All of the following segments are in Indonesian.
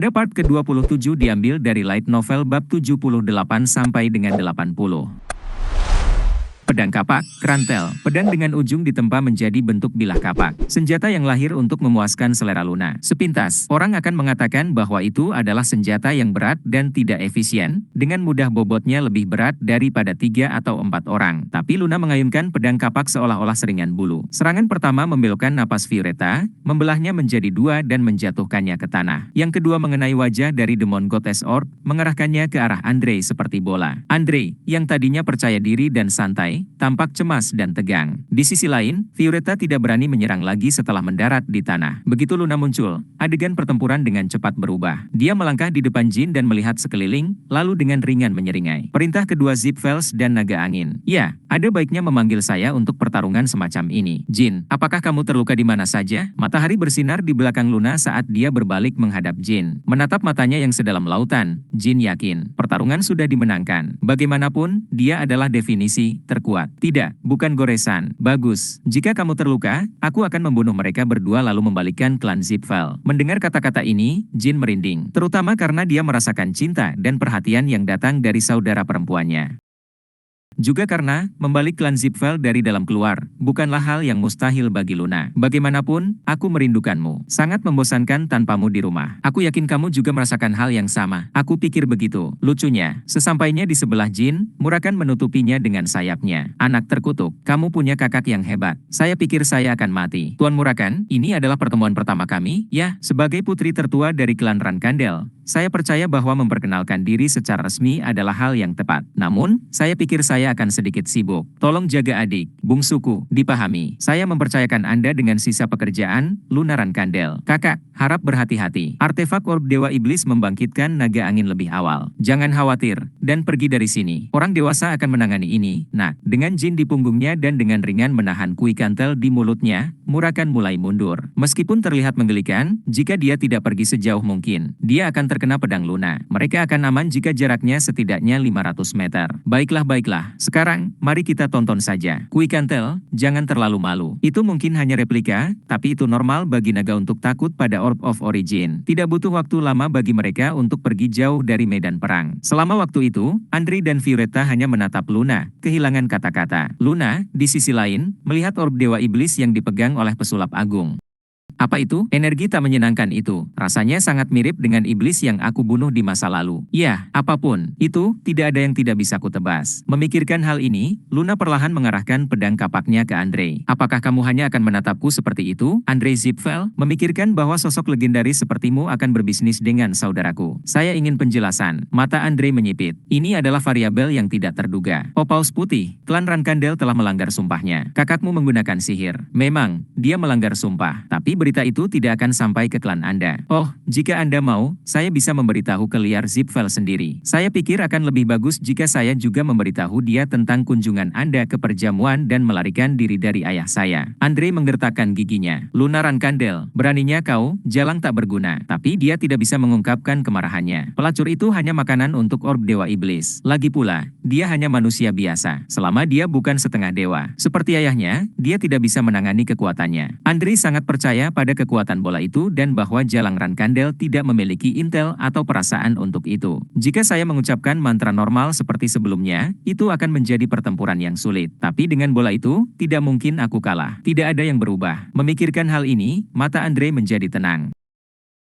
Pada part ke-27 diambil dari light novel bab 78 sampai dengan 80. Pedang kapak, krantel, pedang dengan ujung ditempa menjadi bentuk bilah kapak. Senjata yang lahir untuk memuaskan selera Luna. Sepintas, orang akan mengatakan bahwa itu adalah senjata yang berat dan tidak efisien, dengan mudah bobotnya lebih berat daripada 3 atau 4 orang. Tapi Luna mengayunkan pedang kapak seolah-olah seringan bulu. Serangan pertama membelokkan napas Violetta, membelahnya menjadi 2 dan menjatuhkannya ke tanah. Yang kedua mengenai wajah dari Demon Goddess Orb, mengerahkannya ke arah Andre seperti bola. Andre, yang tadinya percaya diri dan santai, tampak cemas dan tegang. Di sisi lain, Violetta tidak berani menyerang lagi setelah mendarat di tanah. Begitu Luna muncul, adegan pertempuran dengan cepat berubah. Dia melangkah di depan Jin dan melihat sekeliling, lalu dengan ringan menyeringai. Perintah kedua Zipfels dan naga angin. Ya, ada baiknya memanggil saya untuk pertarungan semacam ini. Jin, apakah kamu terluka di mana saja? Matahari bersinar di belakang Luna saat dia berbalik menghadap Jin. Menatap matanya yang sedalam lautan, Jin yakin pertarungan sudah dimenangkan. Bagaimanapun, dia adalah definisi terkuat. Tidak, bukan goresan. Bagus. Jika kamu terluka, aku akan membunuh mereka berdua lalu membalikkan klan Zipfel. Mendengar kata-kata ini, Jin merinding. Terutama karena dia merasakan cinta dan perhatian yang datang dari saudara perempuannya. Juga karena, membalik klan Zipfel dari dalam keluar, bukanlah hal yang mustahil bagi Luna. Bagaimanapun, aku merindukanmu. Sangat membosankan tanpamu di rumah. Aku yakin kamu juga merasakan hal yang sama. Aku pikir begitu. Lucunya, sesampainya di sebelah Jin, Murakan menutupinya dengan sayapnya. Anak terkutuk, kamu punya kakak yang hebat. Saya pikir saya akan mati. Tuan Murakan, ini adalah pertemuan pertama kami, ya, sebagai putri tertua dari klan Rankandel. Saya percaya bahwa memperkenalkan diri secara resmi adalah hal yang tepat. Namun, saya pikir saya akan sedikit sibuk. Tolong jaga adik, bungsuku, dipahami. Saya mempercayakan Anda dengan sisa pekerjaan, Luna Rankandel. Kakak, harap berhati-hati. Artefak orb Dewa Iblis membangkitkan naga angin lebih awal. Jangan khawatir, dan pergi dari sini. Orang dewasa akan menangani ini. Nah, dengan Jin di punggungnya dan dengan ringan menahan kui kantel di mulutnya, Murakan mulai mundur. Meskipun terlihat menggelikan, jika dia tidak pergi sejauh mungkin, dia akan terkena pedang Luna. Mereka akan aman jika jaraknya setidaknya 500 meter. Baiklah. Sekarang, mari kita tonton saja. Kui kantel, jangan terlalu malu. Itu mungkin hanya replika, tapi itu normal bagi naga untuk takut pada Orb of Origin. Tidak butuh waktu lama bagi mereka untuk pergi jauh dari medan perang. Selama waktu itu, Andre dan Violetta hanya menatap Luna, kehilangan kata-kata. Luna, di sisi lain, melihat orb Dewa Iblis yang dipegang oleh pesulap agung. Apa itu? Energi tak menyenangkan itu. Rasanya sangat mirip dengan iblis yang aku bunuh di masa lalu. Ya, apapun. Itu, tidak ada yang tidak bisa kutebas. Memikirkan hal ini, Luna perlahan mengarahkan pedang kapaknya ke Andre. Apakah kamu hanya akan menatapku seperti itu? Andre Zipfel, memikirkan bahwa sosok legendaris sepertimu akan berbisnis dengan saudaraku. Saya ingin penjelasan. Mata Andre menyipit. Ini adalah variabel yang tidak terduga. Oh Paus Putih, klan Rankandel telah melanggar sumpahnya. Kakakmu menggunakan sihir. Memang, dia melanggar sumpah. Tapi berita itu tidak akan sampai ke klan Anda. Oh, jika Anda mau, saya bisa memberitahu ke liar Zipfel sendiri. Saya pikir akan lebih bagus jika saya juga memberitahu dia tentang kunjungan Anda ke perjamuan dan melarikan diri dari ayah saya. Andre menggertakkan giginya. Luna Rankandel, beraninya kau, jalang tak berguna. Tapi dia tidak bisa mengungkapkan kemarahannya. Pelacur itu hanya makanan untuk orb Dewa Iblis. Lagi pula, dia hanya manusia biasa. Selama dia bukan setengah dewa. Seperti ayahnya, dia tidak bisa menangani kekuatannya. Andre sangat percaya pada kekuatan bola itu dan bahwa Jalang Rankandel tidak memiliki intel atau perasaan untuk itu. Jika saya mengucapkan mantra normal seperti sebelumnya, itu akan menjadi pertempuran yang sulit. Tapi dengan bola itu, tidak mungkin aku kalah. Tidak ada yang berubah. Memikirkan hal ini, mata Andre menjadi tenang.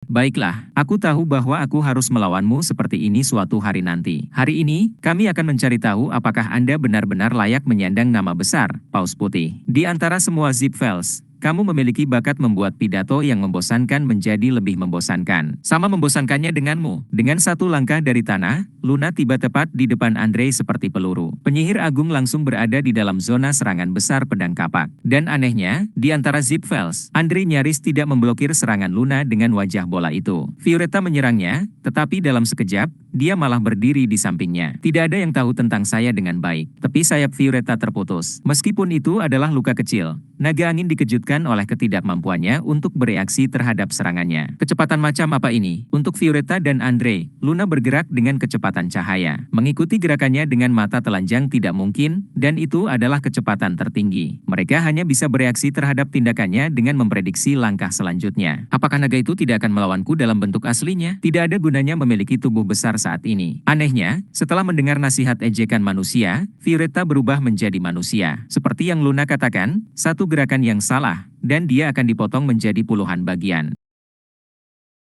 Baiklah, aku tahu bahwa aku harus melawanmu seperti ini suatu hari nanti. Hari ini, kami akan mencari tahu apakah Anda benar-benar layak menyandang nama besar, Paus Putih. Di antara semua Zipfels, kamu memiliki bakat membuat pidato yang membosankan menjadi lebih membosankan. Sama membosankannya denganmu. Dengan satu langkah dari tanah, Luna tiba tepat di depan Andre seperti peluru. Penyihir agung langsung berada di dalam zona serangan besar pedang kapak. Dan anehnya, di antara Zipfels, Andre nyaris tidak memblokir serangan Luna dengan wajah bola itu. Violetta menyerangnya, tetapi dalam sekejap, dia malah berdiri di sampingnya. Tidak ada yang tahu tentang saya dengan baik. Tepi sayap Violetta terputus. Meskipun itu adalah luka kecil, naga angin dikejutkan oleh ketidakmampuannya untuk bereaksi terhadap serangannya. Kecepatan macam apa ini? Untuk Violetta dan Andre, Luna bergerak dengan kecepatan kecepatan cahaya. Mengikuti gerakannya dengan mata telanjang tidak mungkin, dan itu adalah kecepatan tertinggi. Mereka hanya bisa bereaksi terhadap tindakannya dengan memprediksi langkah selanjutnya. Apakah naga itu tidak akan melawanku dalam bentuk aslinya? Tidak ada gunanya memiliki tubuh besar saat ini. Anehnya, setelah mendengar nasihat ejekan manusia, Violetta berubah menjadi manusia. Seperti yang Luna katakan, satu gerakan yang salah, dan dia akan dipotong menjadi puluhan bagian.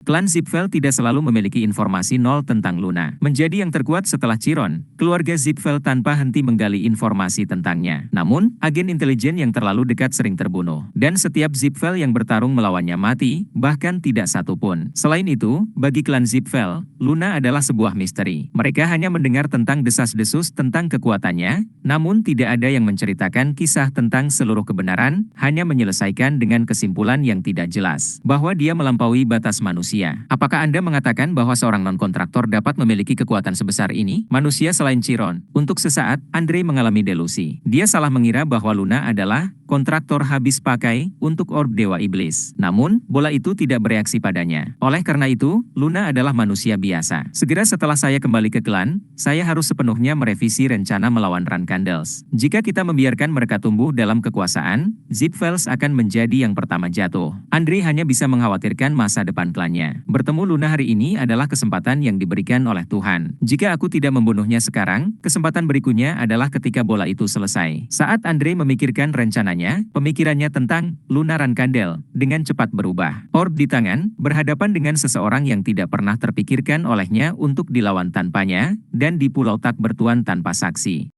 Klan Ziegfeld tidak selalu memiliki informasi nol tentang Luna. Menjadi yang terkuat setelah Chiron, keluarga Ziegfeld tanpa henti menggali informasi tentangnya. Namun, agen intelijen yang terlalu dekat sering terbunuh. Dan setiap Ziegfeld yang bertarung melawannya mati, bahkan tidak satu pun. Selain itu, bagi klan Ziegfeld, Luna adalah sebuah misteri. Mereka hanya mendengar tentang desas-desus tentang kekuatannya, namun tidak ada yang menceritakan kisah tentang seluruh kebenaran, hanya menyelesaikan dengan kesimpulan yang tidak jelas, bahwa dia melampaui batas manusia. Apakah Anda mengatakan bahwa seorang non-kontraktor dapat memiliki kekuatan sebesar ini? Manusia selain Chiron. Untuk sesaat, Andre mengalami delusi. Dia salah mengira bahwa Luna adalah kontraktor habis pakai untuk orb Dewa Iblis. Namun, bola itu tidak bereaksi padanya. Oleh karena itu, Luna adalah manusia biasa. Segera setelah saya kembali ke klan, saya harus sepenuhnya merevisi rencana melawan Rankandels. Jika kita membiarkan mereka tumbuh dalam kekuasaan, Ziegfeld akan menjadi yang pertama jatuh. Andre hanya bisa mengkhawatirkan masa depan klannya. Bertemu Luna hari ini adalah kesempatan yang diberikan oleh Tuhan. Jika aku tidak membunuhnya sekarang, kesempatan berikutnya adalah ketika bola itu selesai. Saat Andre memikirkan rencananya, pemikirannya tentang Luna Rankandel dengan cepat berubah. Orb di tangan, berhadapan dengan seseorang yang tidak pernah terpikirkan olehnya untuk dilawan tanpanya, dan di Pulau Tak bertuan tanpa saksi.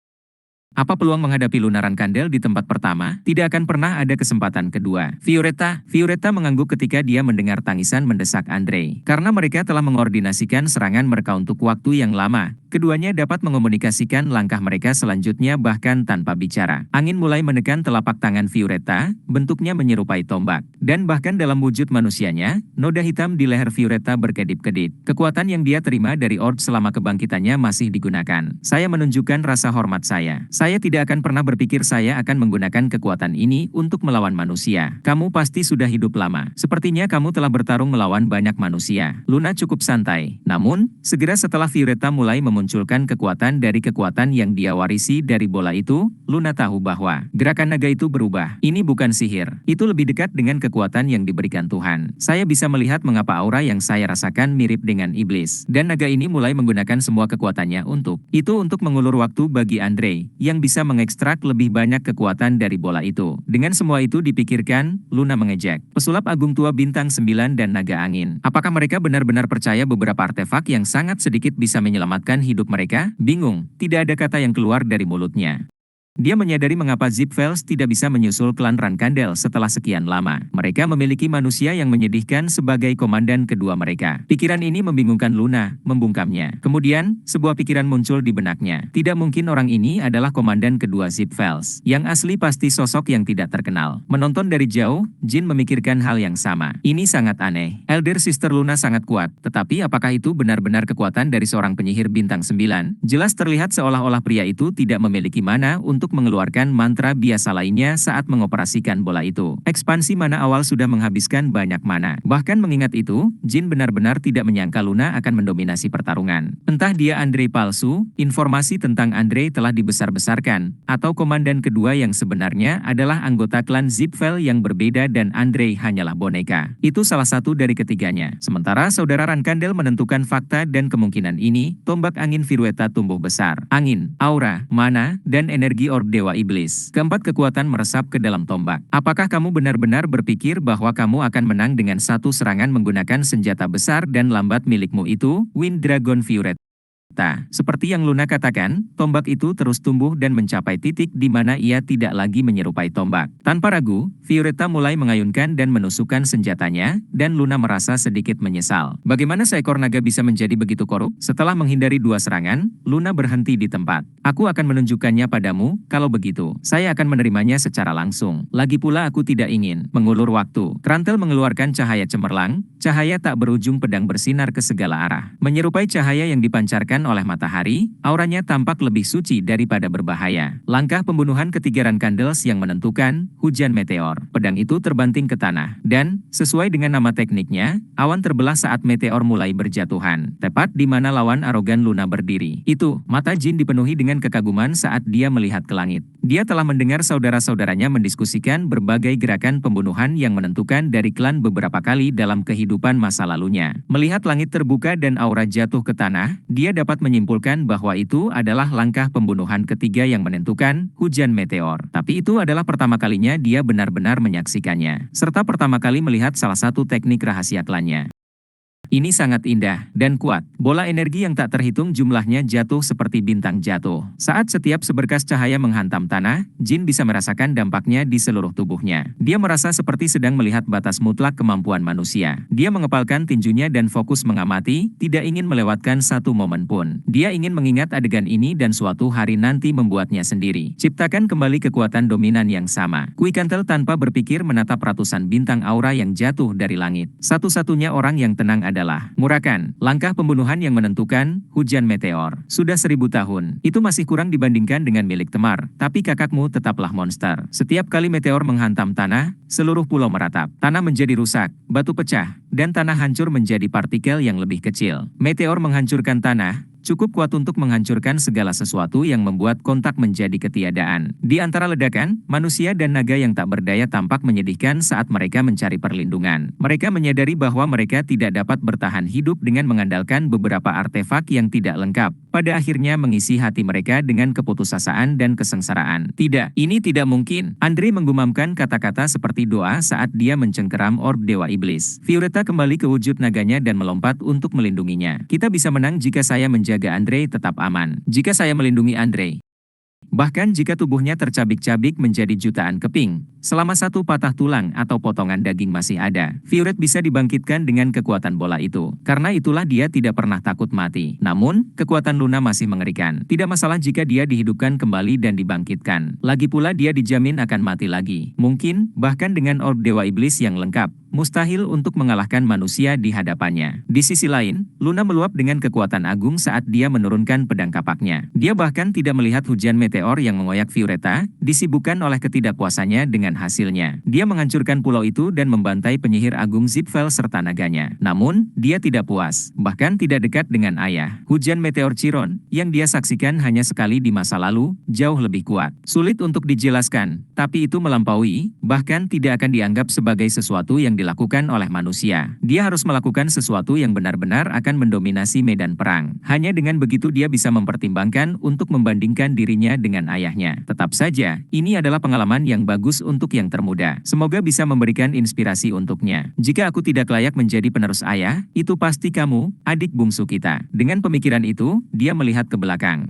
Apa peluang menghadapi Luna Rankandel di tempat pertama? Tidak akan pernah ada kesempatan kedua. Violetta mengangguk ketika dia mendengar tangisan mendesak Andre. Karena mereka telah mengordinasikan serangan mereka untuk waktu yang lama, keduanya dapat mengomunikasikan langkah mereka selanjutnya bahkan tanpa bicara. Angin mulai menekan telapak tangan Violetta, bentuknya menyerupai tombak. Dan bahkan dalam wujud manusianya, noda hitam di leher Violetta berkedip-kedip. Kekuatan yang dia terima dari orb selama kebangkitannya masih digunakan. Saya menunjukkan rasa hormat saya. Saya tidak akan pernah berpikir saya akan menggunakan kekuatan ini untuk melawan manusia. Kamu pasti sudah hidup lama. Sepertinya kamu telah bertarung melawan banyak manusia. Luna cukup santai. Namun, segera setelah Violetta mulai memunculkan kekuatan dari kekuatan yang dia warisi dari bola itu, Luna tahu bahwa gerakan naga itu berubah. Ini bukan sihir. Itu lebih dekat dengan kekuatan yang diberikan Tuhan. Saya bisa melihat mengapa aura yang saya rasakan mirip dengan iblis. Dan naga ini mulai menggunakan semua kekuatannya untuk mengulur waktu bagi Andre, yang bisa mengekstrak lebih banyak kekuatan dari bola itu. Dengan semua itu dipikirkan, Luna mengejek. Pesulap Agung Tua Bintang 9 dan Naga Angin. Apakah mereka benar-benar percaya beberapa artefak yang sangat sedikit bisa menyelamatkan hidup mereka? Bingung, tidak ada kata yang keluar dari mulutnya. Dia menyadari mengapa Ziegfeld tidak bisa menyusul klan Rankandel setelah sekian lama. Mereka memiliki manusia yang menyedihkan sebagai komandan kedua mereka. Pikiran ini membingungkan Luna, membungkamnya. Kemudian, sebuah pikiran muncul di benaknya. Tidak mungkin orang ini adalah komandan kedua Ziegfeld. Yang asli pasti sosok yang tidak terkenal. Menonton dari jauh, Jin memikirkan hal yang sama. Ini sangat aneh. Elder Sister Luna sangat kuat, tetapi apakah itu benar-benar kekuatan dari seorang penyihir bintang 9? Jelas terlihat seolah-olah pria itu tidak memiliki mana untuk mengeluarkan mantra biasa lainnya saat mengoperasikan bola itu. Ekspansi mana awal sudah menghabiskan banyak mana. Bahkan mengingat itu, Jin benar-benar tidak menyangka Luna akan mendominasi pertarungan. Entah dia Andre palsu, informasi tentang Andre telah dibesar-besarkan, atau komandan kedua yang sebenarnya adalah anggota klan Ziegfeld yang berbeda dan Andre hanyalah boneka. Itu salah satu dari ketiganya. Sementara saudara Rankandel menentukan fakta dan kemungkinan ini, tombak angin Violetta tumbuh besar. Angin, aura, mana, dan energi orb Dewa Iblis. Keempat kekuatan meresap ke dalam tombak. Apakah kamu benar-benar berpikir bahwa kamu akan menang dengan satu serangan menggunakan senjata besar dan lambat milikmu itu? Wind Dragon Violetta. Seperti yang Luna katakan, tombak itu terus tumbuh dan mencapai titik di mana ia tidak lagi menyerupai tombak. Tanpa ragu, Violetta mulai mengayunkan dan menusukkan senjatanya, dan Luna merasa sedikit menyesal. Bagaimana seekor naga bisa menjadi begitu korup? Setelah menghindari dua serangan, Luna berhenti di tempat. Aku akan menunjukkannya padamu, kalau begitu, saya akan menerimanya secara langsung. Lagi pula aku tidak ingin mengulur waktu. Krantel mengeluarkan cahaya cemerlang, cahaya tak berujung pedang bersinar ke segala arah. Menyerupai cahaya yang dipancarkan diterbitkan oleh matahari, auranya tampak lebih suci daripada berbahaya. Langkah pembunuhan ketiga Rankandels yang menentukan, hujan meteor. Pedang itu terbanting ke tanah. Dan, sesuai dengan nama tekniknya, awan terbelah saat meteor mulai berjatuhan. Tepat di mana lawan arogan Luna berdiri. Itu, mata Jin dipenuhi dengan kekaguman saat dia melihat ke langit. Dia telah mendengar saudara-saudaranya mendiskusikan berbagai gerakan pembunuhan yang menentukan dari klan beberapa kali dalam kehidupan masa lalunya. Melihat langit terbuka dan aura jatuh ke tanah, dia dapat menyimpulkan bahwa itu adalah langkah pembunuhan ketiga yang menentukan, hujan meteor. Tapi itu adalah pertama kalinya dia benar-benar menyaksikannya, serta pertama kali melihat salah satu teknik rahasia klannya. Ini sangat indah dan kuat. Bola energi yang tak terhitung jumlahnya jatuh seperti bintang jatuh. Saat setiap seberkas cahaya menghantam tanah, Jin bisa merasakan dampaknya di seluruh tubuhnya. Dia merasa seperti sedang melihat batas mutlak kemampuan manusia. Dia mengepalkan tinjunya dan fokus mengamati, tidak ingin melewatkan satu momen pun. Dia ingin mengingat adegan ini dan suatu hari nanti membuatnya sendiri. Ciptakan kembali kekuatan dominan yang sama. Kuikantel tanpa berpikir menatap ratusan bintang aura yang jatuh dari langit. Satu-satunya orang yang tenang adalah Murakan. Langkah pembunuhan yang menentukan, hujan meteor. Sudah 1000 tahun. Itu masih kurang dibandingkan dengan milik Temar. Tapi kakakmu tetaplah monster. Setiap kali meteor menghantam tanah, seluruh pulau meratap. Tanah menjadi rusak, batu pecah, dan tanah hancur menjadi partikel yang lebih kecil. Meteor menghancurkan tanah, cukup kuat untuk menghancurkan segala sesuatu yang membuat kontak menjadi ketiadaan. Di antara ledakan, manusia dan naga yang tak berdaya tampak menyedihkan saat mereka mencari perlindungan. Mereka menyadari bahwa mereka tidak dapat bertahan hidup dengan mengandalkan beberapa artefak yang tidak lengkap. Pada akhirnya mengisi hati mereka dengan keputusasaan dan kesengsaraan. Tidak, ini tidak mungkin. Andre menggumamkan kata-kata seperti doa saat dia mencengkeram orb Dewa Iblis. Violeta kembali ke wujud naganya dan melompat untuk melindunginya. Kita bisa menang jika saya menjaga Andre tetap aman. Jika saya melindungi Andre. Bahkan jika tubuhnya tercabik-cabik menjadi jutaan keping, selama satu patah tulang atau potongan daging masih ada, Violet bisa dibangkitkan dengan kekuatan bola itu. Karena itulah dia tidak pernah takut mati. Namun, kekuatan Luna masih mengerikan. Tidak masalah jika dia dihidupkan kembali dan dibangkitkan. Lagi pula dia dijamin akan mati lagi. Mungkin, bahkan dengan orb Dewa Iblis yang lengkap, mustahil untuk mengalahkan manusia di hadapannya. Di sisi lain, Luna meluap dengan kekuatan agung saat dia menurunkan pedang kapaknya. Dia bahkan tidak melihat hujan meteor yang mengoyak Violeta, disibukkan oleh ketidakpuasannya dengan hasilnya. Dia menghancurkan pulau itu dan membantai penyihir agung Zipfel serta naganya. Namun, dia tidak puas, bahkan tidak dekat dengan ayah. Hujan meteor Chiron, yang dia saksikan hanya sekali di masa lalu, jauh lebih kuat. Sulit untuk dijelaskan, tapi itu melampaui, bahkan tidak akan dianggap sebagai sesuatu yang dilakukan oleh manusia. Dia harus melakukan sesuatu yang benar-benar akan mendominasi medan perang. Hanya dengan begitu dia bisa mempertimbangkan untuk membandingkan dirinya dengan ayahnya. Tetap saja, ini adalah pengalaman yang bagus untuk yang termuda. Semoga bisa memberikan inspirasi untuknya. Jika aku tidak layak menjadi penerus ayah, itu pasti kamu, adik bungsu kita. Dengan pemikiran itu, dia melihat ke belakang.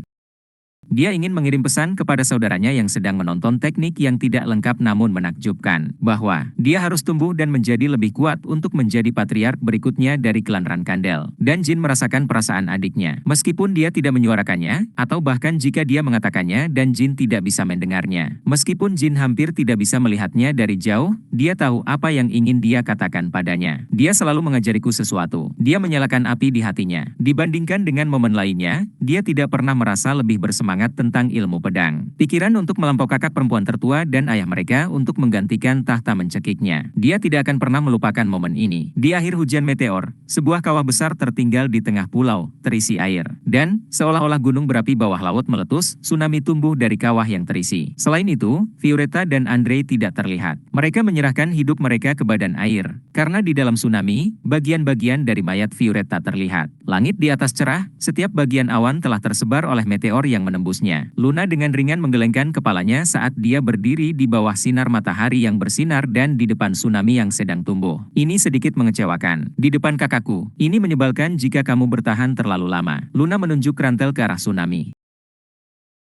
Dia ingin mengirim pesan kepada saudaranya yang sedang menonton teknik yang tidak lengkap namun menakjubkan, bahwa dia harus tumbuh dan menjadi lebih kuat untuk menjadi patriark berikutnya dari klan Rankandel. Dan Jin merasakan perasaan adiknya, meskipun dia tidak menyuarakannya, atau bahkan jika dia mengatakannya dan Jin tidak bisa mendengarnya. Meskipun Jin hampir tidak bisa melihatnya dari jauh, dia tahu apa yang ingin dia katakan padanya. Dia selalu mengajariku sesuatu. Dia menyalakan api di hatinya. Dibandingkan dengan momen lainnya, dia tidak pernah merasa lebih bersemangat tentang ilmu pedang. Pikiran untuk melampau kakak perempuan tertua dan ayah mereka untuk menggantikan tahta mencekiknya. Dia tidak akan pernah melupakan momen ini. Di akhir hujan meteor, sebuah kawah besar tertinggal di tengah pulau, terisi air. Dan, seolah-olah gunung berapi bawah laut meletus, tsunami tumbuh dari kawah yang terisi. Selain itu, Violeta dan Andre tidak terlihat. Mereka menyerahkan hidup mereka ke badan air. Karena di dalam tsunami, bagian-bagian dari mayat Violeta terlihat. Langit di atas cerah, setiap bagian awan telah tersebar oleh meteor yang menembusnya. Luna dengan ringan menggelengkan kepalanya saat dia berdiri di bawah sinar matahari yang bersinar dan di depan tsunami yang sedang tumbuh. Ini sedikit mengecewakan. Di depan kakakku, ini menyebalkan jika kamu bertahan terlalu lama. Luna menunjuk rantel ke arah tsunami.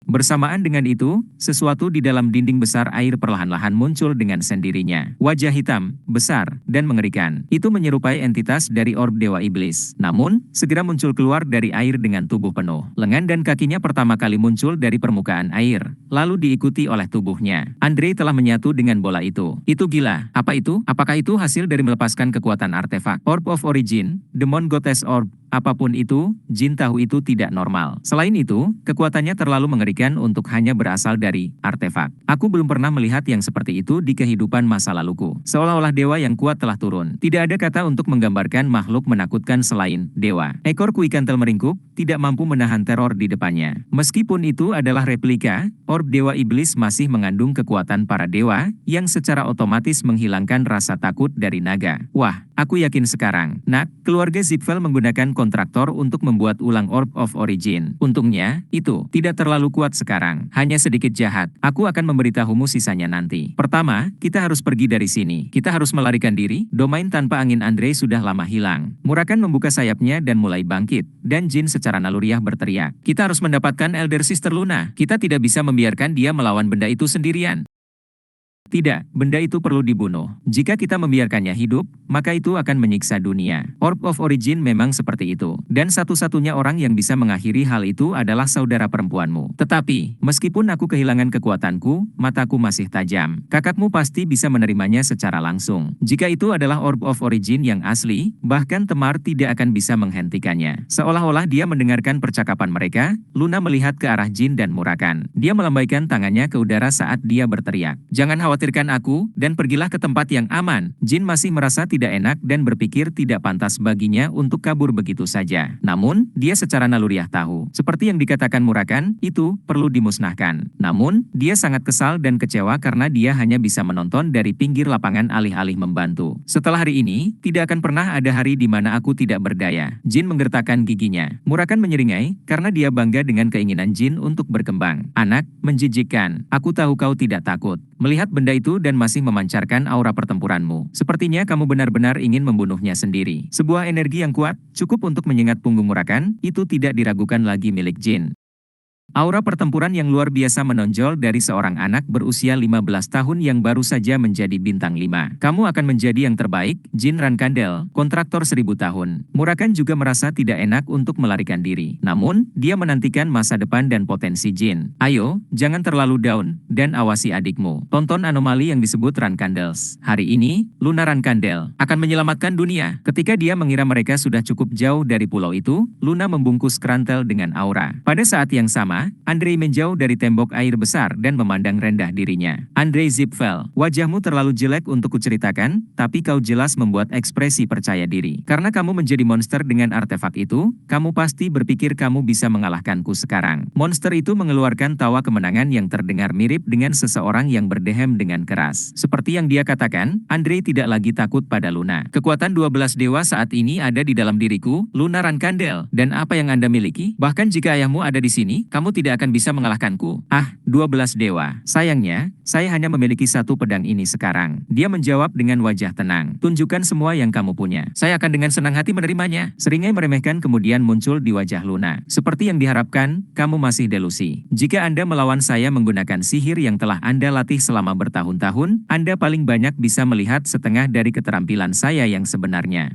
Bersamaan dengan itu, sesuatu di dalam dinding besar air perlahan-lahan muncul dengan sendirinya. Wajah hitam, besar, dan mengerikan. Itu menyerupai entitas dari orb Dewa Iblis. Namun, segera muncul keluar dari air dengan tubuh penuh. Lengan dan kakinya pertama kali muncul dari permukaan air, lalu diikuti oleh tubuhnya. Andre telah menyatu dengan bola itu. Itu gila. Apa itu? Apakah itu hasil dari melepaskan kekuatan artefak? Orb of Origin, Demon Goddess Orb, apapun itu, jin tahu itu tidak normal. Selain itu, kekuatannya terlalu mengerikan untuk hanya berasal dari artefak. Aku belum pernah melihat yang seperti itu di kehidupan masa laluku. Seolah-olah dewa yang kuat telah turun. Tidak ada kata untuk menggambarkan makhluk menakutkan selain dewa. Ekor Kuikantel meringkuk, tidak mampu menahan teror di depannya. Meskipun itu adalah replika, orb dewa iblis masih mengandung kekuatan para dewa, yang secara otomatis menghilangkan rasa takut dari naga. Wah, aku yakin sekarang, nak, keluarga Zipfel menggunakan kontraktor untuk membuat ulang Orb of Origin. Untungnya, itu tidak terlalu kuat sekarang, hanya sedikit jahat. Aku akan memberitahumu sisanya nanti. Pertama, kita harus pergi dari sini. Kita harus melarikan diri. Domain tanpa angin Andre sudah lama hilang. Murakan membuka sayapnya dan mulai bangkit, dan jin secara naluriah berteriak. Kita harus mendapatkan Elder Sister Luna. Kita tidak bisa membiarkan dia melawan benda itu sendirian. Tidak, benda itu perlu dibunuh. Jika kita membiarkannya hidup, maka itu akan menyiksa dunia. Orb of Origin memang seperti itu. Dan satu-satunya orang yang bisa mengakhiri hal itu adalah saudara perempuanmu. Tetapi, meskipun aku kehilangan kekuatanku, mataku masih tajam. Kakakmu pasti bisa menerimanya secara langsung. Jika itu adalah Orb of Origin yang asli, bahkan Temar tidak akan bisa menghentikannya. Seolah-olah dia mendengarkan percakapan mereka, Luna melihat ke arah Jin dan Murakan. Dia melambaikan tangannya ke udara saat dia berteriak. Jangan khawatirkan aku, dan pergilah ke tempat yang aman. Jin masih merasa tidak enak dan berpikir tidak pantas baginya untuk kabur begitu saja. Namun, dia secara naluriah tahu, seperti yang dikatakan Murakan, itu perlu dimusnahkan. Namun, dia sangat kesal dan kecewa karena dia hanya bisa menonton dari pinggir lapangan alih-alih membantu. Setelah hari ini, tidak akan pernah ada hari di mana aku tidak berdaya. Jin menggertakkan giginya. Murakan menyeringai, karena dia bangga dengan keinginan Jin untuk berkembang. Anak, menjijikkan. Aku tahu kau tidak takut melihat benda itu dan masih memancarkan aura pertempuranmu. Sepertinya kamu benar-benar ingin membunuhnya sendiri. Sebuah energi yang kuat, cukup untuk menyengat punggung Murakan, itu tidak diragukan lagi milik Jin. Aura pertempuran yang luar biasa menonjol dari seorang anak berusia 15 tahun yang baru saja menjadi bintang 5. Kamu akan menjadi yang terbaik, Jin Rankandel, kontraktor 1000 tahun. Murakan juga merasa tidak enak untuk melarikan diri. Namun, dia menantikan masa depan dan potensi Jin. Ayo, jangan terlalu down, dan awasi adikmu. Tonton anomali yang disebut Rankandels. Hari ini, Luna Rankandel akan menyelamatkan dunia. Ketika dia mengira mereka sudah cukup jauh dari pulau itu, Luna membungkus Krantel dengan aura. Pada saat yang sama, Andre menjauh dari tembok air besar dan memandang rendah dirinya. Andre Zipfel, wajahmu terlalu jelek untuk kuceritakan, tapi kau jelas membuat ekspresi percaya diri. Karena kamu menjadi monster dengan artefak itu, kamu pasti berpikir kamu bisa mengalahkanku sekarang. Monster itu mengeluarkan tawa kemenangan yang terdengar mirip dengan seseorang yang berdehem dengan keras. Seperti yang dia katakan, Andre tidak lagi takut pada Luna. Kekuatan 12 dewa saat ini ada di dalam diriku, Luna Rankandel. Dan apa yang Anda miliki? Bahkan jika ayahmu ada di sini, kamu tidak akan bisa mengalahkanku. Ah, 12 dewa. Sayangnya, saya hanya memiliki satu pedang ini sekarang. Dia menjawab dengan wajah tenang. Tunjukkan semua yang kamu punya. Saya akan dengan senang hati menerimanya. Seringai meremehkan kemudian muncul di wajah Luna. Seperti yang diharapkan, kamu masih delusi. Jika Anda melawan saya menggunakan sihir yang telah Anda latih selama bertahun-tahun, Anda paling banyak bisa melihat setengah dari keterampilan saya yang sebenarnya.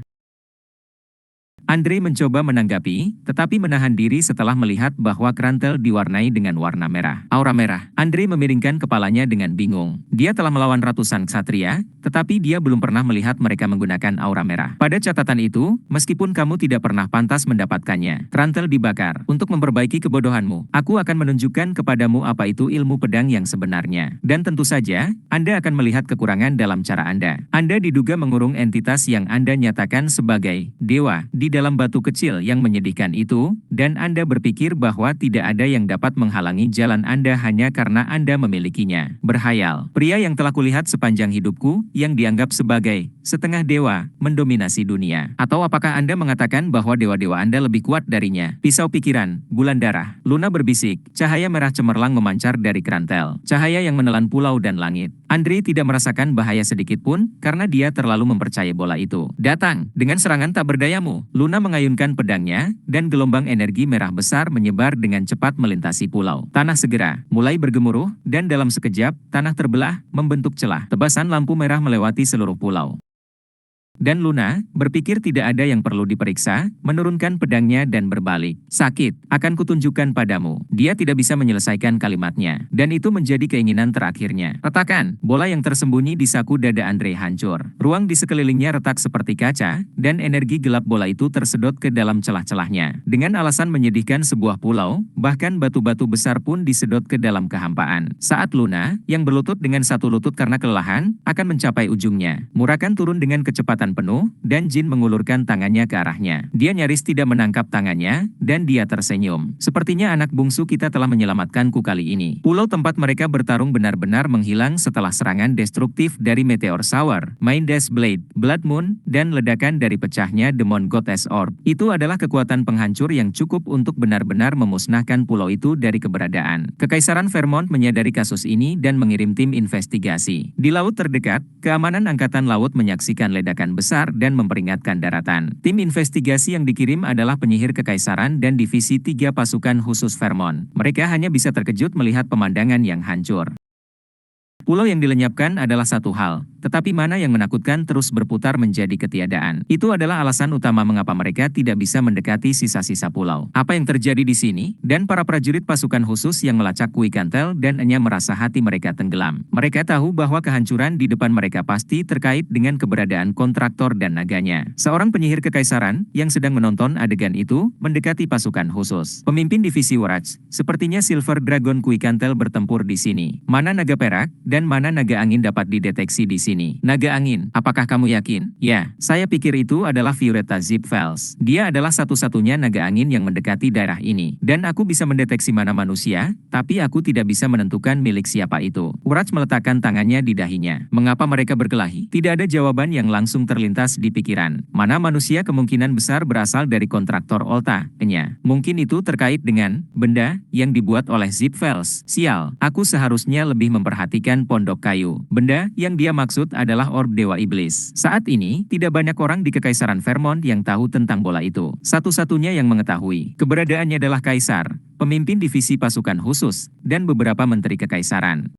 Andre mencoba menanggapi, tetapi menahan diri setelah melihat bahwa Krantel diwarnai dengan warna merah. Aura merah. Andre memiringkan kepalanya dengan bingung. Dia telah melawan ratusan ksatria, tetapi dia belum pernah melihat mereka menggunakan aura merah. Pada catatan itu, meskipun kamu tidak pernah pantas mendapatkannya, Krantel dibakar. Untuk memperbaiki kebodohanmu, aku akan menunjukkan kepadamu apa itu ilmu pedang yang sebenarnya. Dan tentu saja, Anda akan melihat kekurangan dalam cara Anda. Anda diduga mengurung entitas yang Anda nyatakan sebagai dewa di dalam batu kecil yang menyedihkan itu, dan Anda berpikir bahwa tidak ada yang dapat menghalangi jalan Anda hanya karena Anda memilikinya. Berhayal, pria yang telah kulihat sepanjang hidupku, yang dianggap sebagai setengah dewa, mendominasi dunia. Atau apakah Anda mengatakan bahwa dewa-dewa Anda lebih kuat darinya? Pisau pikiran, bulan darah. Luna berbisik, cahaya merah cemerlang memancar dari Krantel. Cahaya yang menelan pulau dan langit. Andre tidak merasakan bahaya sedikit pun, karena dia terlalu mempercayai bola itu. Datang, dengan serangan tak berdayamu. Luna mengayunkan pedangnya, dan gelombang energi merah besar menyebar dengan cepat melintasi pulau. Tanah segera mulai bergemuruh, dan dalam sekejap, tanah terbelah, membentuk celah. Tebasan lampu merah melewati seluruh pulau. Dan Luna, berpikir tidak ada yang perlu diperiksa, menurunkan pedangnya dan berbalik. Sakit, akan kutunjukkan padamu. Dia tidak bisa menyelesaikan kalimatnya. Dan itu menjadi keinginan terakhirnya. Retakan, bola yang tersembunyi di saku dada Andre hancur. Ruang di sekelilingnya retak seperti kaca, dan energi gelap bola itu tersedot ke dalam celah-celahnya. Dengan alasan menyedihkan sebuah pulau, bahkan batu-batu besar pun disedot ke dalam kehampaan. Saat Luna, yang berlutut dengan satu lutut karena kelelahan, akan mencapai ujungnya. Murakan turun dengan kecepatan penuh, dan Jin mengulurkan tangannya ke arahnya. Dia nyaris tidak menangkap tangannya, dan dia tersenyum. Sepertinya anak bungsu kita telah menyelamatkanku kali ini. Pulau tempat mereka bertarung benar-benar menghilang setelah serangan destruktif dari Meteor Shower, Main Dash Blade, Blood Moon, dan ledakan dari pecahnya Demon Goddess Orb. Itu adalah kekuatan penghancur yang cukup untuk benar-benar memusnahkan pulau itu dari keberadaan. Kekaisaran Vermont menyadari kasus ini dan mengirim tim investigasi. Di laut terdekat, keamanan Angkatan Laut menyaksikan ledakan besar dan memperingatkan daratan. Tim investigasi yang dikirim adalah penyihir kekaisaran dan divisi 3 pasukan khusus Vermont. Mereka hanya bisa terkejut melihat pemandangan yang hancur. Pulau yang dilenyapkan adalah satu hal, tetapi mana yang menakutkan terus berputar menjadi ketiadaan. Itu adalah alasan utama mengapa mereka tidak bisa mendekati sisa-sisa pulau. Apa yang terjadi di sini? Dan para prajurit pasukan khusus yang melacak Kui Kantel dan Enya merasa hati mereka tenggelam. Mereka tahu bahwa kehancuran di depan mereka pasti terkait dengan keberadaan kontraktor dan naganya. Seorang penyihir kekaisaran yang sedang menonton adegan itu mendekati pasukan khusus. Pemimpin divisi Waraj, sepertinya Silver Dragon Kui Kantel bertempur di sini. Mana naga perak dan mana naga angin dapat dideteksi di sini? Naga angin, apakah kamu yakin? Ya, saya pikir itu adalah Violetta Zipfels. Dia adalah satu-satunya naga angin yang mendekati daerah ini. Dan aku bisa mendeteksi mana manusia, tapi aku tidak bisa menentukan milik siapa itu. Waraj meletakkan tangannya di dahinya. Mengapa mereka berkelahi? Tidak ada jawaban yang langsung terlintas di pikiran. Mana manusia kemungkinan besar berasal dari kontraktor Olta, Enya. Mungkin itu terkait dengan benda yang dibuat oleh Zipfels. Sial, aku seharusnya lebih memperhatikan pondok kayu. Benda yang dia maksud adalah orb Dewa Iblis. Saat ini, tidak banyak orang di Kekaisaran Vermont yang tahu tentang bola itu. Satu-satunya yang mengetahui keberadaannya adalah Kaisar, pemimpin divisi pasukan khusus, dan beberapa menteri kekaisaran.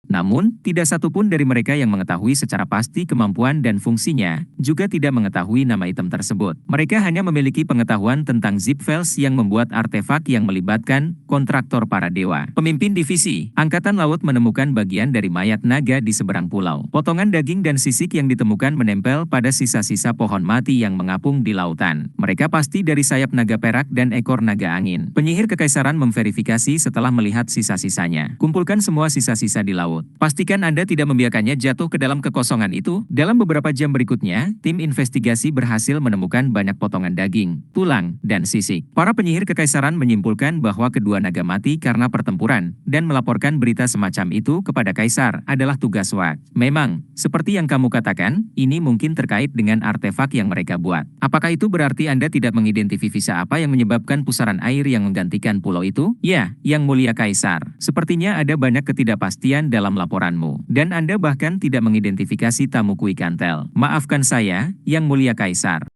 Namun, tidak satupun dari mereka yang mengetahui secara pasti kemampuan dan fungsinya, juga tidak mengetahui nama item tersebut. Mereka hanya memiliki pengetahuan tentang Zipfels yang membuat artefak yang melibatkan kontraktor para dewa. Pemimpin divisi, Angkatan Laut menemukan bagian dari mayat naga di seberang pulau. Potongan daging dan sisik yang ditemukan menempel pada sisa-sisa pohon mati yang mengapung di lautan. Mereka pasti dari sayap naga perak dan ekor naga angin. Penyihir kekaisaran memverifikasi setelah melihat sisa-sisanya. Kumpulkan semua sisa-sisa di laut. Pastikan Anda tidak membiarkannya jatuh ke dalam kekosongan itu. Dalam beberapa jam berikutnya, tim investigasi berhasil menemukan banyak potongan daging, tulang, dan sisik. Para penyihir kekaisaran menyimpulkan bahwa kedua naga mati karena pertempuran, dan melaporkan berita semacam itu kepada kaisar adalah tugas Waraj. Memang, seperti yang kamu katakan, ini mungkin terkait dengan artefak yang mereka buat. Apakah itu berarti Anda tidak mengidentifikasi apa yang menyebabkan pusaran air yang menggantikan pulau itu? Ya, Yang Mulia Kaisar. Sepertinya ada banyak ketidakpastian dalam laporanmu, dan Anda bahkan tidak mengidentifikasi tamu Kui Kantel. Maafkan saya, Yang Mulia Kaisar.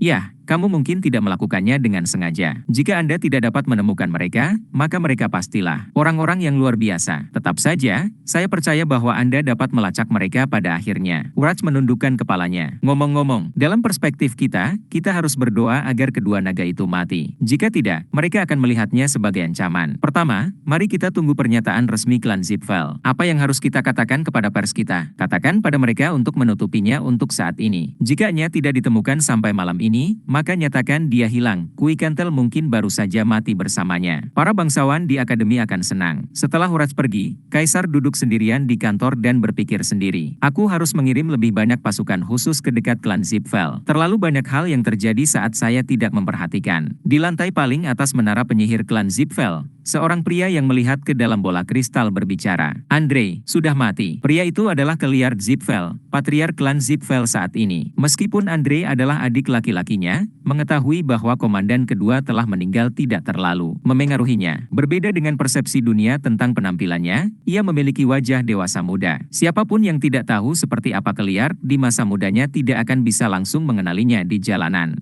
Ya, kamu mungkin tidak melakukannya dengan sengaja. Jika Anda tidak dapat menemukan mereka, maka mereka pastilah orang-orang yang luar biasa. Tetap saja, saya percaya bahwa Anda dapat melacak mereka pada akhirnya. Waraj menundukkan kepalanya. Ngomong-ngomong, dalam perspektif kita harus berdoa agar kedua naga itu mati. Jika tidak, mereka akan melihatnya sebagai ancaman. Pertama, mari kita tunggu pernyataan resmi klan Zipfel. Apa yang harus kita katakan kepada pers kita? Katakan pada mereka untuk menutupinya untuk saat ini. Jika Nya tidak ditemukan sampai malam ini, maka nyatakan dia hilang. Kui Kantel mungkin baru saja mati bersamanya. Para bangsawan di akademi akan senang. Setelah Waraj pergi, Kaisar duduk sendirian di kantor dan berpikir sendiri. Aku harus mengirim lebih banyak pasukan khusus ke dekat klan Zipfel. Terlalu banyak hal yang terjadi saat saya tidak memperhatikan. Di lantai paling atas menara penyihir klan Zipfel, seorang pria yang melihat ke dalam bola kristal berbicara. Andre, sudah mati. Pria itu adalah Keliard Zipfel, patriark klan Zipfel saat ini. Meskipun Andre adalah adik laki-lakinya, mengetahui bahwa komandan kedua telah meninggal tidak terlalu memengaruhinya. Berbeda dengan persepsi dunia tentang penampilannya, ia memiliki wajah dewasa muda. Siapapun yang tidak tahu seperti apa Keliard di masa mudanya tidak akan bisa langsung mengenalinya di jalanan.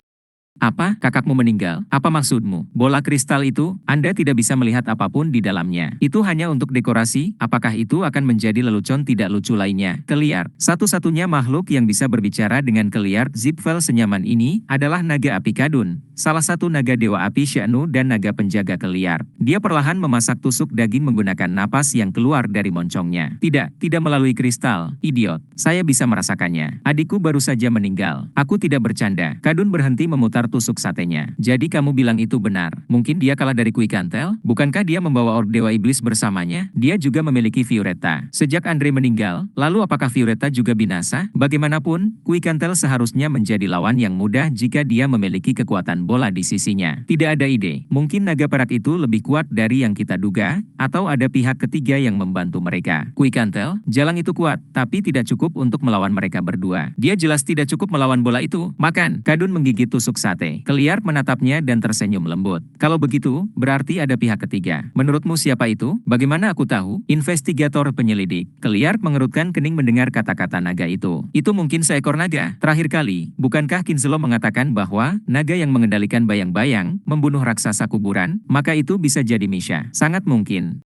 Apa? Kakakmu meninggal? Apa maksudmu? Bola kristal itu, Anda tidak bisa melihat apapun di dalamnya. Itu hanya untuk dekorasi, apakah itu akan menjadi lelucon tidak lucu lainnya? Keliar. Satu-satunya makhluk yang bisa berbicara dengan keliar Zipfel senyaman ini adalah naga api Kadun, salah satu naga dewa api Syanu dan naga penjaga keliar. Dia perlahan memasak tusuk daging menggunakan napas yang keluar dari moncongnya. Tidak melalui kristal, idiot. Saya bisa merasakannya. Adikku baru saja meninggal. Aku tidak bercanda. Kadun berhenti memutar tusuk satenya. Jadi kamu bilang itu benar. Mungkin dia kalah dari Kui Kantel? Bukankah dia membawa orb dewa iblis bersamanya? Dia juga memiliki Violetta. Sejak Andre meninggal, lalu apakah Violetta juga binasa? Bagaimanapun, Kui Kantel seharusnya menjadi lawan yang mudah jika dia memiliki kekuatan bola di sisinya. Tidak ada ide. Mungkin naga perak itu lebih kuat dari yang kita duga, atau ada pihak ketiga yang membantu mereka. Kui Kantel, jalang itu kuat, tapi tidak cukup untuk melawan mereka berdua. Dia jelas tidak cukup melawan bola itu. Makan. Kadun menggigit tusuk sate. Keliar menatapnya dan tersenyum lembut. Kalau begitu, berarti ada pihak ketiga. Menurutmu siapa itu? Bagaimana aku tahu? Investigator penyelidik. Keliar mengerutkan kening mendengar kata-kata naga itu. Itu mungkin seekor naga. Terakhir kali, bukankah Kinselo mengatakan bahwa naga yang mengendalikan bayang-bayang membunuh raksasa kuburan? Maka itu bisa jadi Misha. Sangat mungkin.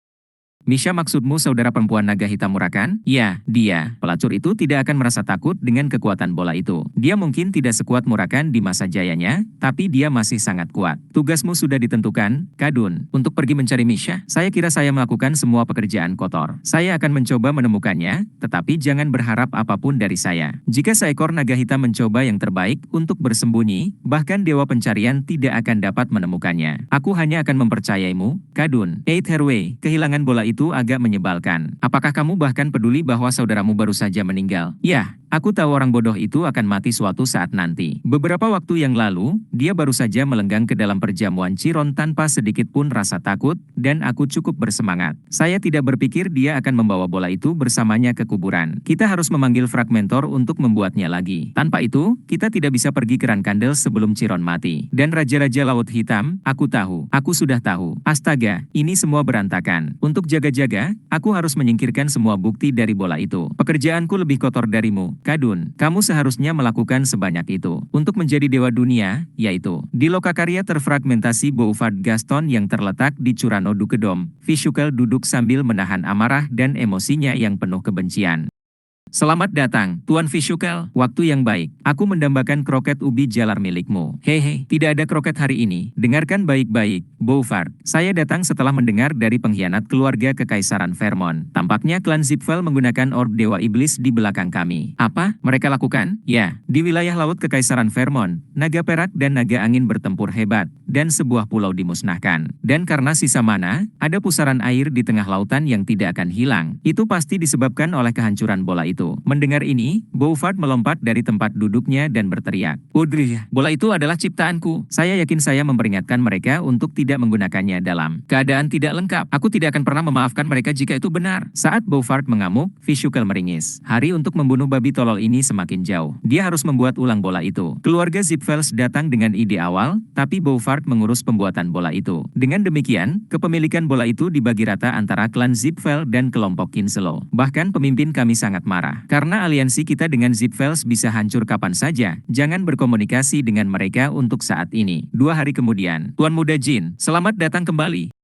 Misha, maksudmu saudara perempuan naga hitam Murakan? Ya, dia. Pelacur itu tidak akan merasa takut dengan kekuatan bola itu. Dia mungkin tidak sekuat Murakan di masa jayanya, tapi dia masih sangat kuat. Tugasmu sudah ditentukan, Kadun. Untuk pergi mencari Misha, saya kira saya melakukan semua pekerjaan kotor. Saya akan mencoba menemukannya, tetapi jangan berharap apapun dari saya. Jika seekor naga hitam mencoba yang terbaik untuk bersembunyi, bahkan dewa pencarian tidak akan dapat menemukannya. Aku hanya akan mempercayaimu, Kadun. Eight Herway, kehilangan bola itu agak menyebalkan. Apakah kamu bahkan peduli bahwa saudaramu baru saja meninggal? Ya, aku tahu orang bodoh itu akan mati suatu saat nanti. Beberapa waktu yang lalu, dia baru saja melenggang ke dalam perjamuan Chiron tanpa sedikit pun rasa takut, dan aku cukup bersemangat. Saya tidak berpikir dia akan membawa bola itu bersamanya ke kuburan. Kita harus memanggil Fragmentor untuk membuatnya lagi. Tanpa itu, kita tidak bisa pergi ke Rankandel sebelum Chiron mati. Dan Raja-Raja Laut Hitam, aku tahu. Aku sudah tahu. Astaga, ini semua berantakan. Untuk jaga-jaga, aku harus menyingkirkan semua bukti dari bola itu. Pekerjaanku lebih kotor darimu, Kadun. Kamu seharusnya melakukan sebanyak itu. Untuk menjadi dewa dunia, yaitu di lokakarya terfragmentasi Boulevard Gaston yang terletak di Curano Dukedom, Vishukel duduk sambil menahan amarah dan emosinya yang penuh kebencian. Selamat datang, Tuan Vishukel. Waktu yang baik. Aku mendambakan kroket ubi jalar milikmu. Hehe, tidak ada kroket hari ini. Dengarkan baik-baik, Boulevard. Saya datang setelah mendengar dari pengkhianat keluarga Kekaisaran Vermont. Tampaknya klan Zipfel menggunakan orb dewa iblis di belakang kami. Apa mereka lakukan? Ya, di wilayah laut Kekaisaran Vermont, naga perak dan naga angin bertempur hebat, dan sebuah pulau dimusnahkan. Dan karena sisa mana, ada pusaran air di tengah lautan yang tidak akan hilang. Itu pasti disebabkan oleh kehancuran bola itu. Mendengar ini, Boulevard melompat dari tempat duduknya dan berteriak. Udrih, bola itu adalah ciptaanku. Saya yakin saya memperingatkan mereka untuk tidak menggunakannya dalam keadaan tidak lengkap. Aku tidak akan pernah memaafkan mereka jika itu benar. Saat Boulevard mengamuk, Vishukel meringis. Hari untuk membunuh babi tolol ini semakin jauh. Dia harus membuat ulang bola itu. Keluarga Zipfels datang dengan ide awal, tapi Boulevard mengurus pembuatan bola itu. Dengan demikian, kepemilikan bola itu dibagi rata antara klan Zipfel dan kelompok Kinselo. Bahkan pemimpin kami sangat marah. Karena aliansi kita dengan Zipfels bisa hancur kapan saja, jangan berkomunikasi dengan mereka untuk saat ini. 2 hari kemudian, Tuan Muda Jin, selamat datang kembali.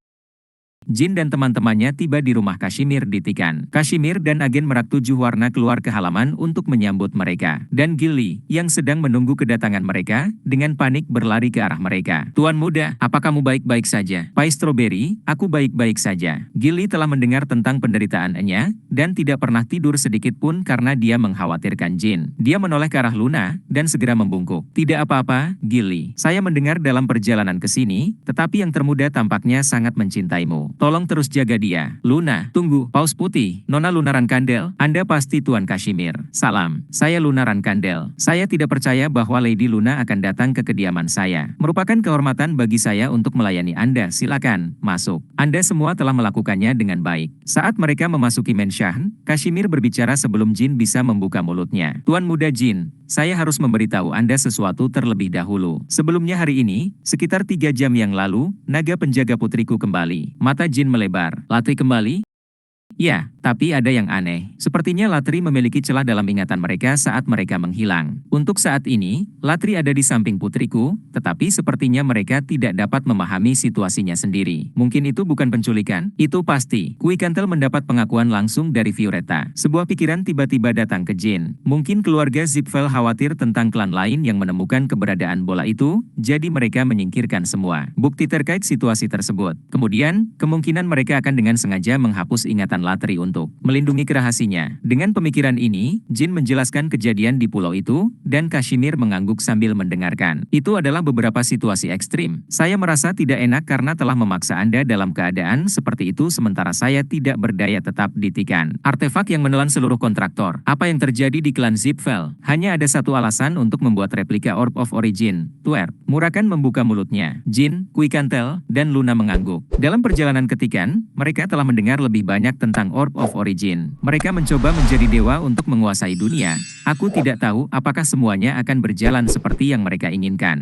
Jin dan teman-temannya tiba di rumah Kashmir di Tikan. Kashmir dan agen Merak 7 warna keluar ke halaman untuk menyambut mereka. Dan Gilly, yang sedang menunggu kedatangan mereka, dengan panik berlari ke arah mereka. Tuan Muda, apa kamu baik-baik saja? Pai Strawberry, aku baik-baik saja. Gilly telah mendengar tentang penderitaannya, dan tidak pernah tidur sedikit pun karena dia mengkhawatirkan Jin. Dia menoleh ke arah Luna, dan segera membungkuk. Tidak apa-apa, Gilly. Saya mendengar dalam perjalanan ke sini, tetapi yang termuda tampaknya sangat mencintaimu. Tolong terus jaga dia. Luna, tunggu. Paus Putih, Nona Luna Rankandel, Anda pasti Tuan Kashmir. Salam, saya Luna Rankandel. Saya tidak percaya bahwa Lady Luna akan datang ke kediaman saya. Merupakan kehormatan bagi saya untuk melayani Anda. Silakan, masuk. Anda semua telah melakukannya dengan baik. Saat mereka memasuki Menshan, Kashmir berbicara sebelum Jin bisa membuka mulutnya. Tuan Muda Jin, saya harus memberitahu Anda sesuatu terlebih dahulu. Sebelumnya hari ini, sekitar 3 jam yang lalu, naga penjaga putriku kembali. Mata Jin melebar. Latih kembali? Ya, tapi ada yang aneh. Sepertinya Latri memiliki celah dalam ingatan mereka saat mereka menghilang. Untuk saat ini, Latri ada di samping putriku, tetapi sepertinya mereka tidak dapat memahami situasinya sendiri. Mungkin itu bukan penculikan? Itu pasti. Kui Kantel mendapat pengakuan langsung dari Violetta. Sebuah pikiran tiba-tiba datang ke Jin. Mungkin keluarga Zipfel khawatir tentang klan lain yang menemukan keberadaan bola itu, jadi mereka menyingkirkan semua bukti terkait situasi tersebut. Kemudian, kemungkinan mereka akan dengan sengaja menghapus ingatan Latri untuk melindungi kerahasianya. Dengan pemikiran ini, Jin menjelaskan kejadian di pulau itu, dan Kashmir mengangguk sambil mendengarkan. Itu adalah beberapa situasi ekstrim. Saya merasa tidak enak karena telah memaksa Anda dalam keadaan seperti itu sementara saya tidak berdaya tetap ditikan. Artefak yang menelan seluruh kontraktor. Apa yang terjadi di klan Zipfel? Hanya ada satu alasan untuk membuat replika Orb of Origin. Twerp. Murakan membuka mulutnya. Jin, Kui Kantel, dan Luna mengangguk. Dalam perjalanan ketikan, mereka telah mendengar lebih banyak tentang Orb of Origin. Mereka mencoba menjadi dewa untuk menguasai dunia. Aku tidak tahu apakah semuanya akan berjalan seperti yang mereka inginkan.